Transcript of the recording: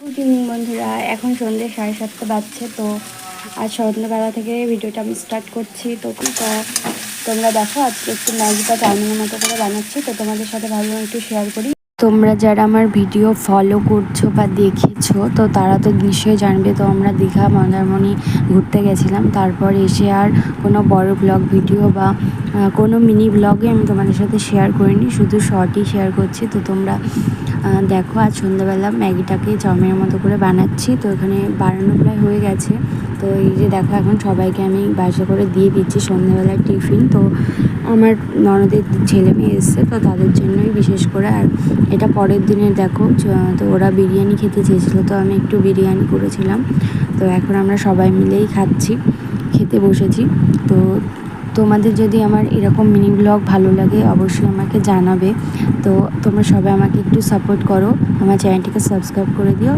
Good evening বন্ধুরা, এখন সন্ধ্যে 7:30 বাজছে। তো আজ সন্ধ্যাবেলা থেকে ভিডিওটা আমি স্টার্ট করছি। তো তোমরা দেখো, আজকে একটু ম্যাগিটা চাউমিনের মতো করে বানাচ্ছি। তো তোমাদের সাথে ভাবলাম একটু শেয়ার করি। তোমরা যারা আমার ভিডিও ফলো করছো বা দেখেছো, তো তারা তো নিশ্চয়ই জানবে। তো আমরা দীঘা মন্দারমণি ঘুরতে গেছিলাম, তারপর এসে আর কোনো বড় ব্লগ ভিডিও বা কোনো মিনি ব্লগে আমি তোমাদের সাথে শেয়ার করিনি, শুধু শর্টই শেয়ার করছি। তো তোমরা দেখো, আজ সন্ধ্যাবেলা ম্যাগিটাকে চাউমিনের মতো করে বানাচ্ছি। তো এখানে বানানো প্রায় হয়ে গেছে। তো এই যে দেখো, এখন সবাইকে আমি বাসে করে দিয়ে দিচ্ছি সন্ধ্যাবেলার টিফিন। তো আমার ননদের ছেলে মেয়ে এসছে, তো তাদের জন্যই বিশেষ করে। আর এটা পরের দিনের দেখো, তো ওরা বিরিয়ানি খেতে চেয়েছিলো, তো আমি একটু বিরিয়ানি করেছিলাম। তো এখন আমরা সবাই মিলেই খেতে বসেছি। তো তোমাদের যদি আমার এরকম মিনি ব্লগ ভালো লাগে অবশ্যই আমাকে জানাবে। তো তোমরা সবাই আমাকে একটু সাপোর্ট করো, আমার চ্যানেলটিকে সাবস্ক্রাইব করে দিও।